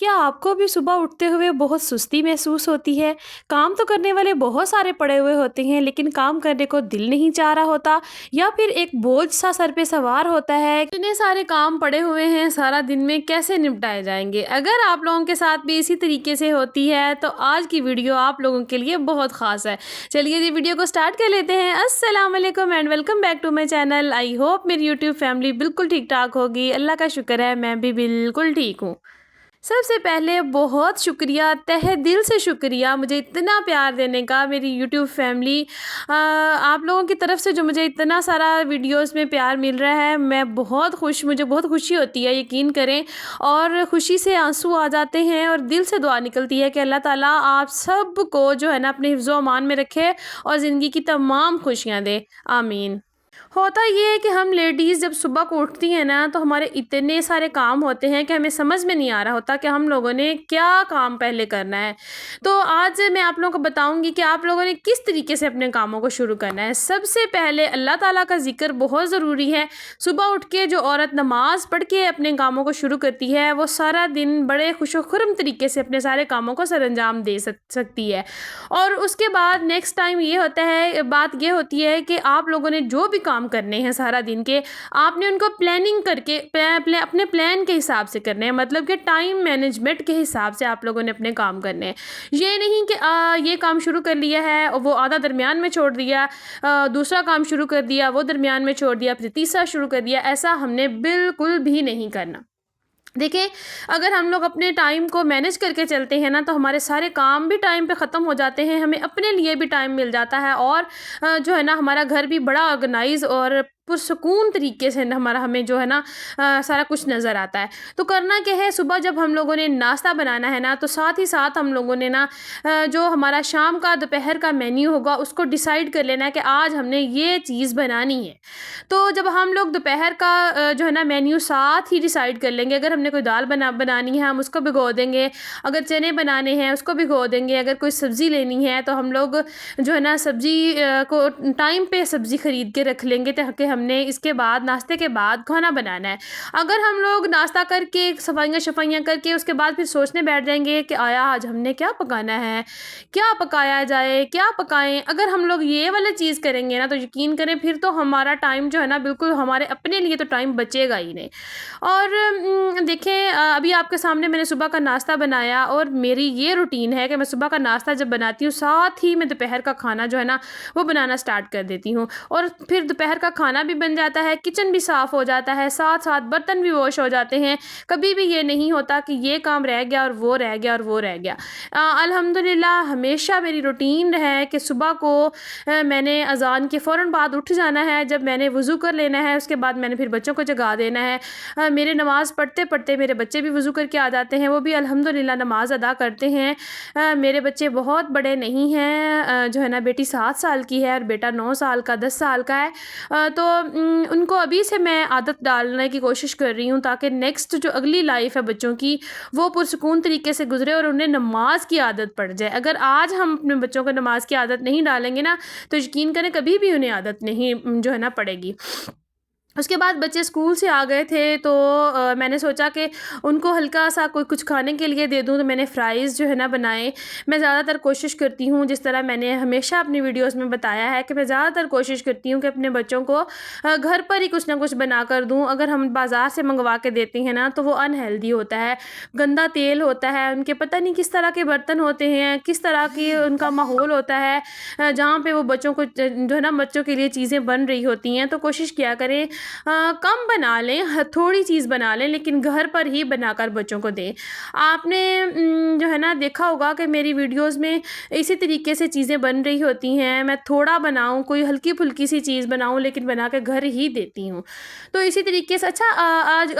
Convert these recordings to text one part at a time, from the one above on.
क्या आपको भी सुबह उठते हुए बहुत सुस्ती महसूस होती है? काम तो करने वाले बहुत सारे पड़े हुए होते हैं, लेकिन काम करने को दिल नहीं चाह रहा होता या फिर एक बोझ-सा सर पे सवार होता है, इतने सारे काम पड़े हुए हैं, सारा दिन में कैसे निपटाए जाएँगे? अगर आप लोगों के साथ भी इसी तरीके से होती है, तो आज की वीडियो आप लोगों के लिए बहुत ख़ास है। चलिए जी वीडियो को स्टार्ट कर लेते हैं। अस्सलाम वालेकुम and welcome back to my channel. I hope मेरी यूट्यूब फैमिली बिल्कुल ठीक-ठाक होगी। अल्लाह का शुक्र है, मैं भी बिल्कुल ठीक हूँ। सबसे पहले बहुत शुक्रिया, तहे दिल से शुक्रिया मुझे इतना प्यार देने का मेरी यूट्यूब फैमिली। आप लोगों की तरफ से जो मुझे इतना सारा वीडियोस में प्यार मिल रहा है, मैं बहुत खुश मुझे बहुत खुशी होती है, यकीन करें। और खुशी से आंसू आ जाते हैं और दिल से दुआ निकलती है कि अल्लाह ताला आप सबको जो है ना अपने हिफ्ज़-ओ अमान में रखे और ज़िंदगी की तमाम खुशियाँ दे। आमीन। होता ये है कि हम लेडीज़ जब सुबह को उठती हैं ना, तो हमारे इतने सारे काम होते हैं कि हमें समझ में नहीं आ रहा होता कि हम लोगों ने क्या काम पहले करना है। तो आज मैं आप लोगों को बताऊंगी कि आप लोगों ने किस तरीके से अपने कामों को शुरू करना है। सबसे पहले अल्लाह ताला का ज़िक्र बहुत ज़रूरी है। सुबह उठ के जो औरत नमाज़ पढ़ के अपने कामों को शुरू करती है, वो सारा दिन बड़े खुश-ओ-खुर्म तरीके से अपने सारे कामों को सरअंजाम दे सकती है। और उसके बाद नेक्स्ट टाइम ये होता है, बात ये होती है कि आप लोगों ने जो भी काम करने हैं सारा दिन के, आपने उनको प्लानिंग करके अपने प्लान के हिसाब से करने हैं, मतलब कि टाइम मैनेजमेंट के हिसाब से आप लोगों ने अपने काम करने हैं। ये नहीं कि ये काम शुरू कर लिया है और वो आधा दरमियान में छोड़ दिया, दूसरा काम शुरू कर दिया वो दरमियान में छोड़ दिया, फिर तीसरा शुरू कर दिया। ऐसा हमने बिल्कुल भी नहीं करना। देखिए, अगर हम लोग अपने टाइम को मैनेज करके चलते हैं ना, तो हमारे सारे काम भी टाइम पे ख़त्म हो जाते हैं, हमें अपने लिए भी टाइम मिल जाता है और जो है ना हमारा घर भी बड़ा ऑर्गेनाइज़ और पुरसुकून तरीके से हमारा हमें जो है ना सारा कुछ नज़र आता है। तो करना क्या है, सुबह जब हम लोगों ने नाश्ता बनाना है ना, तो साथ ही साथ हम लोगों ने ना जो हमारा शाम का दोपहर का मेन्यू होगा उसको डिसाइड कर लेना है कि आज हमने ये चीज़ बनानी है। तो जब हम लोग दोपहर का जो है ना मेन्यू साथ ही डिसाइड कर लेंगे, अगर हमने कोई दाल बनानी है हम उसको भिगो देंगे, अगर चने बनाने हैं उसको भिगो देंगे, अगर कोई सब्ज़ी लेनी है तो हम लोग जो है ना सब्ज़ी को टाइम पे सब्ज़ी ख़रीद के रख लेंगे, ताकि हमने इसके बाद नाश्ते के बाद खाना बनाना है। अगर हम लोग नाश्ता करके सफाइयाँ करके उसके बाद फिर सोचने बैठ जाएंगे कि आया आज हमने क्या पकाना है, क्या पकाया जाए, क्या पकाएं, अगर हम लोग ये वाला चीज़ करेंगे ना, तो यकीन करें फिर तो हमारा टाइम जो है ना बिल्कुल हमारे अपने लिए तो टाइम बचेगा ही नहीं। और देखें, अभी आपके सामने मैंने सुबह का नाश्ता बनाया और मेरी ये रूटीन है कि मैं सुबह का नाश्ता जब बनाती हूँ, साथ ही मैं दोपहर का खाना जो है ना वो बनाना स्टार्ट कर देती हूँ। और फिर दोपहर का खाना भी बन जाता है, किचन भी साफ़ हो जाता है, साथ साथ बर्तन भी वॉश हो जाते हैं। कभी भी ये नहीं होता कि ये काम रह गया और वो रह गया और वो रह गया। अल्हम्दुलिल्लाह हमेशा मेरी रूटीन है कि सुबह को मैंने अज़ान के फ़ौरन बाद उठ जाना है, जब मैंने वज़ू कर लेना है उसके बाद मैंने फिर बच्चों को जगा देना है। मेरे नमाज़ पढ़ते-पढ़ते मेरे बच्चे भी वज़ू करके आ जाते हैं, वो भी अल्हम्दुलिल्लाह नमाज़ अदा करते हैं। मेरे बच्चे बहुत बड़े नहीं हैं, जो है ना बेटी 7 साल की है और बेटा 9 साल का 10 साल का है। तो उनको अभी से मैं आदत डालने की कोशिश कर रही हूँ, ताकि नेक्स्ट जो अगली लाइफ़ है बच्चों की वो पुरसुकून तरीके से गुज़रे और उन्हें नमाज की आदत पड़ जाए। अगर आज हम अपने बच्चों को नमाज की आदत नहीं डालेंगे ना, तो यकीन करें कभी भी उन्हें आदत नहीं जो है ना पड़ेगी। उसके बाद बच्चे स्कूल से आ गए थे, तो मैंने सोचा कि उनको हल्का-सा कोई कुछ खाने के लिए दे दूँ, तो मैंने फ्राइज़ जो है ना बनाए। मैं ज़्यादातर कोशिश करती हूँ, जिस तरह मैंने हमेशा अपनी वीडियोज़ में बताया है कि मैं ज़्यादातर कोशिश करती हूँ कि अपने बच्चों को घर पर ही कुछ ना कुछ बना कर दूँ। अगर हम बाज़ार से मंगवा के देते हैं ना, तो वो अनहेल्दी होता है, गंदा तेल होता है, उनके पता नहीं किस तरह के बर्तन होते हैं, किस तरह की उनका माहौल होता है, जहाँ पे वो बच्चों को जो है ना बच्चों के लिए चीज़ें बन रही होती हैं। तो कोशिश किया करें कम बना लें, थोड़ी चीज़ बना लें, लेकिन घर पर ही बनाकर बच्चों को दें। आपने जो है ना देखा होगा कि मेरी वीडियोज़ में इसी तरीके से चीज़ें बन रही होती हैं। मैं थोड़ा बनाऊँ, कोई हल्की-फुल्की सी चीज़ बनाऊँ, लेकिन बना के घर ही देती हूँ। तो इसी तरीके से अच्छा,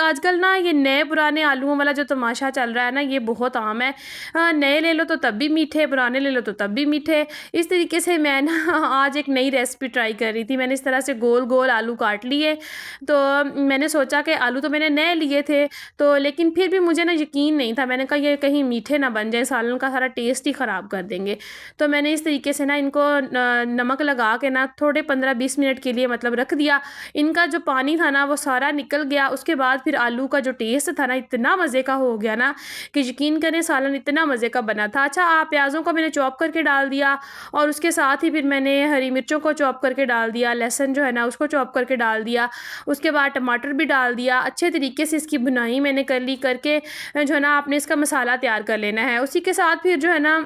आजकल ना ये नए पुराने आलूओं वाला जो तमाशा चल रहा है ना, ये बहुत आम है। नए ले लो तो तब भी मीठे, पुराने ले लो तो तब भी मीठे। इस तरीके से मैं ना आज एक नई रेसिपी ट्राई कर रही थी। मैंने इस तरह से गोल-गोल आलू काट लिए तो मैंने सोचा कि आलू तो मैंने नए लिए थे, तो लेकिन फिर भी मुझे ना यकीन नहीं था। मैंने कहा ये कहीं मीठे ना बन जाए, सालन का सारा टेस्ट ही ख़राब कर देंगे। तो मैंने इस तरीके से ना इनको नमक लगा के ना थोड़े 15-20 मिनट के लिए मतलब रख दिया। इनका जो पानी था ना वो सारा निकल गया। उसके बाद फिर आलू का जो टेस्ट था ना इतना मज़े का हो गया ना कि यकीन करें सालन इतना मज़े का बना था। अच्छा, प्याज़ों को मैंने चॉप करके डाल दिया और उसके साथ ही फिर मैंने हरी मिर्चों को चॉप करके डाल दिया, लहसुन जो है ना उसको चॉप करके डाल दिया, उसके बाद टमाटर भी डाल दिया। अच्छे तरीके से इसकी भुनाई मैंने कर ली, करके जो है ना आपने इसका मसाला तैयार कर लेना है। उसी के साथ फिर जो है ना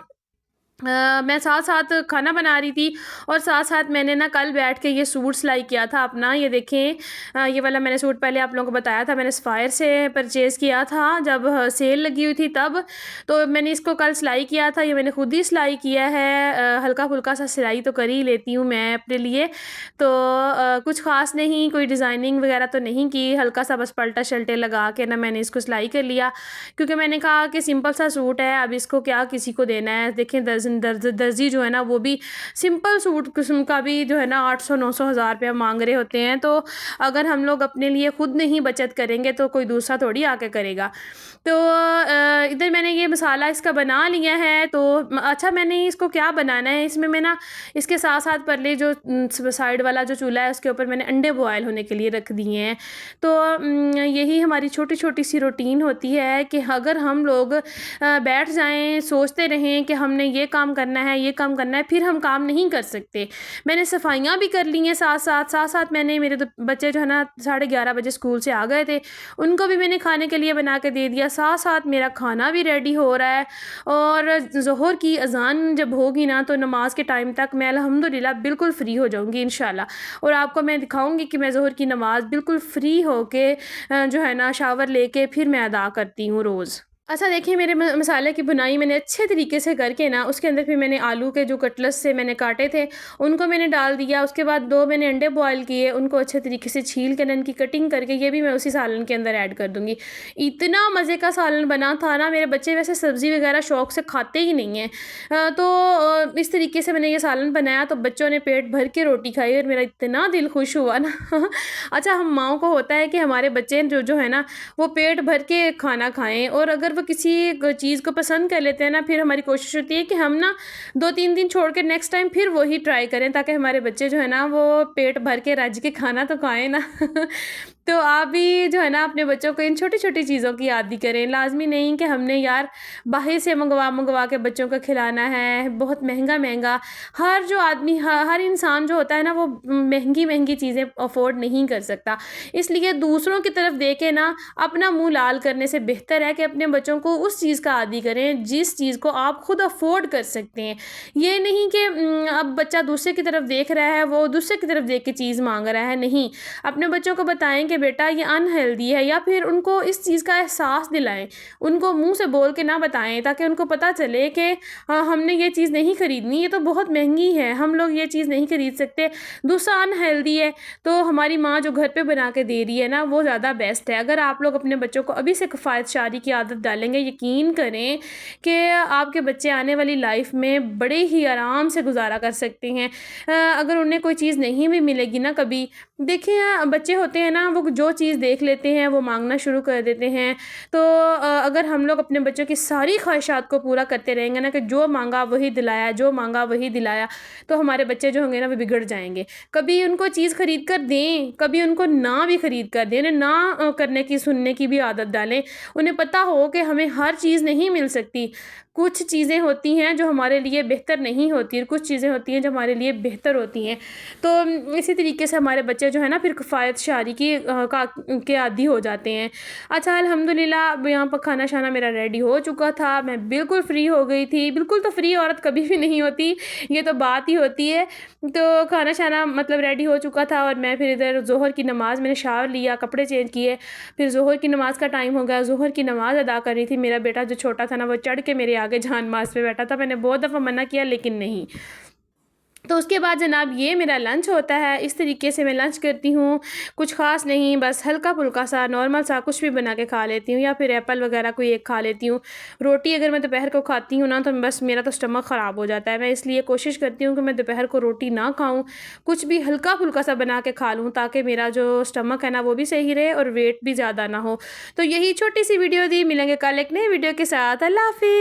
मैं साथ-साथ खाना बना रही थी और साथ-साथ मैंने ना कल बैठ के ये सूट सिलाई किया था अपना। ये देखें, ये वाला मैंने सूट पहले आप लोगों को बताया था, मैंने सफ़ायर से परचेज़ किया था जब सेल लगी हुई थी तब। तो मैंने इसको कल सिलाई किया था, ये मैंने खुद ही सिलाई किया है। हल्का-फुल्का सा सिलाई तो कर ही लेती हूँ मैं अपने लिए। तो कुछ ख़ास नहीं, कोई डिज़ाइनिंग वग़ैरह तो नहीं की, हल्का सा बस पलटा-शल्टे लगा के ना मैंने इसको सिलाई कर लिया, क्योंकि मैंने कहा कि सिंपल सा सूट है, अब इसको क्या किसी को देना है। देखें दर्जी जो है ना वो भी सिंपल सूट किस्म का भी जो है ना 800-900 हज़ार रुपया मांग रहे होते हैं। तो अगर हम लोग अपने लिए खुद नहीं बचत करेंगे तो कोई दूसरा थोड़ी आके करेगा। तो इधर मैंने ये मसाला इसका बना लिया है। तो अच्छा, मैंने इसको क्या बनाना है, इसमें मैं ना इसके साथ साथ परले जो साइड वाला जो चूल्हा है उसके ऊपर मैंने अंडे बॉयल होने के लिए रख दिए हैं। तो यही हमारी छोटी छोटी सी रूटीन होती है कि अगर हम लोग बैठ जाएं सोचते रहें कि हमने ये काम करना है, ये काम करना है, फिर हम काम नहीं कर सकते। मैंने सफाइयाँ भी कर ली हैं साथ साथ मैंने, मेरे तो बच्चे जो है ना 11:30 बजे स्कूल से आ गए थे, उनको भी मैंने खाने के लिए बना के दे दिया। साथ साथ मेरा खाना भी रेडी हो रहा है और ज़ोहर की अज़ान जब होगी ना तो नमाज के टाइम तक मैं अल्हम्दुलिल्लाह बिल्कुल फ़्री हो जाऊँगी इंशाल्लाह। और आपको मैं दिखाऊँगी कि मैं ज़ोहर की नमाज़ बिल्कुल फ़्री होके जो है ना शावर लेके फिर मैं अदा करती हूँ रोज़। अच्छा, देखिए मेरे मसाले की भुनाई मैंने अच्छे तरीके से करके ना उसके अंदर फिर मैंने आलू के जो कटलेट से मैंने काटे थे उनको मैंने डाल दिया। उसके बाद 2 मैंने अंडे बॉयल किए, उनको अच्छे तरीके से छील के ना इनकी कटिंग करके ये भी मैं उसी सालन के अंदर ऐड कर दूँगी। इतना मज़े का सालन बना था ना, मेरे बच्चे वैसे सब्ज़ी वगैरह शौक से खाते ही नहीं हैं। तो इस तरीके से मैंने ये सालन बनाया तो बच्चों ने पेट भर के रोटी खाई और मेरा इतना दिल खुश हुआ ना। अच्छा, हम माँओं को होता है कि हमारे बच्चे जो जो है ना वो पेट भर के खाना खाएँ, और अगर वो किसी चीज़ को पसंद कर लेते हैं ना, फिर हमारी कोशिश होती है कि हम ना 2-3 दिन छोड़ के नेक्स्ट टाइम फिर वही ट्राई करें, ताकि हमारे बच्चे जो है ना वो पेट भर के रज के खाना तो खाएँ ना। तो आप भी जो है ना अपने बच्चों को इन छोटी-छोटी चीज़ों की आदी करें। लाज़मी नहीं कि हमने यार बाहर से मंगवा के बच्चों को खिलाना है, बहुत महँगा-महँगा। हर जो आदमी हर इंसान जो होता है ना वो महँगी-महँगी चीज़ें अफ़ोर्ड नहीं कर सकता। इसलिए दूसरों की तरफ देख के ना अपना मुँह लाल करने से बेहतर है कि अपने बच्चों को उस चीज़ का आदी करें जिस चीज़ को आप खुद अफ़ोर्ड कर सकते हैं। ये नहीं कि अब बच्चा दूसरे की तरफ देख रहा है, वो दूसरे की तरफ देख के चीज़ माँग रहा है, नहीं। अपने बच्चों को बताएँ कि बेटा ये अनहेल्दी है, या फिर उनको इस चीज़ का एहसास दिलाएँ। उनको मुँह से बोल के ना बताएँ, ताकि उनको पता चले कि हमने ये चीज़ नहीं खरीदनी, ये तो बहुत महँगी है, हम लोग ये चीज़ नहीं खरीद सकते। दूसरा अनहेल्दी है, तो हमारी माँ जो घर पे बना के दे रही है ना वो ज़्यादा बेस्ट है। अगर आप लोग अपने बच्चों को अभी से किफ़ायतशारी की आदत डालेंगे, यकीन करें कि आपके बच्चे आने वाली लाइफ में बड़े ही आराम से गुज़ारा कर सकते हैं। अगर उन्हें कोई चीज़ नहीं भी मिलेगी ना कभी, देखिए बच्चे होते हैं ना वो जो चीज़ देख लेते हैं वो माँगना शुरू कर देते हैं। तो अगर हम लोग अपने बच्चों की सारी ख्वाहिशात को पूरा करते रहेंगे ना कि जो माँगा वही दिलाया, जो माँगा वही दिलाया, तो हमारे बच्चे जो होंगे ना वो बिगड़ जाएँगे। कभी उनको चीज़ खरीद कर दें, कभी उनको ना भी खरीद कर दें, उन्हें ना करने की सुनने की भी आदत डालें। उन्हें पता हो कि हमें हर चीज़ नहीं मिल सकती। कुछ चीज़ें होती हैं जो हमारे लिए बेहतर नहीं होती और कुछ चीज़ें होती हैं जो हमारे लिए बेहतर होती हैं। तो इसी तरीके से हमारे बच्चे जो है ना फिर किफ़ायतशारी के आदी हो जाते हैं। अच्छा, अल्हम्दुलिल्लाह अब यहाँ पर खाना-शाना मेरा रेडी हो चुका था। मैं बिल्कुल फ्री हो गई थी। बिल्कुल तो फ्री औरत कभी भी नहीं होती, ये तो बात ही होती है। तो खाना-शाना मतलब रेडी हो चुका था और मैं फिर इधर ज़ोहर की नमाज़, मैंने शावर लिया, कपड़े चेंज किए, फिर ज़ोहर की नमाज़ का टाइम हो गया, ज़ोहर की नमाज़ अदा कर रही थी। मेरा बेटा जो छोटा था ना वो चढ़ के मेरे आगे जान माज़ पे बैठा था। मैंने बहुत दफ़ा मना किया लेकिन नहीं। तो उसके बाद जनाब ये मेरा लंच होता है। इस तरीके से मैं लंच करती हूँ, कुछ ख़ास नहीं, बस हल्का-फुल्का सा नॉर्मल सा कुछ भी बना के खा लेती हूँ या फिर एप्पल वगैरह कोई एक खा लेती हूँ। रोटी अगर मैं दोपहर को खाती हूँ ना तो बस मेरा तो स्टमक ख़राब हो जाता है। मैं इसलिए कोशिश करती हूँ कि मैं दोपहर को रोटी ना खाऊँ, कुछ भी हल्का-फुल्का सा बना के खा लूँ ताकि मेरा जो स्टमक है ना वो भी सही रहे और वेट भी ज़्यादा ना हो। तो यही छोटी-सी वीडियो थी, मिलेंगे कल एक नई वीडियो के साथ। अल्लाह हाफ़िज़।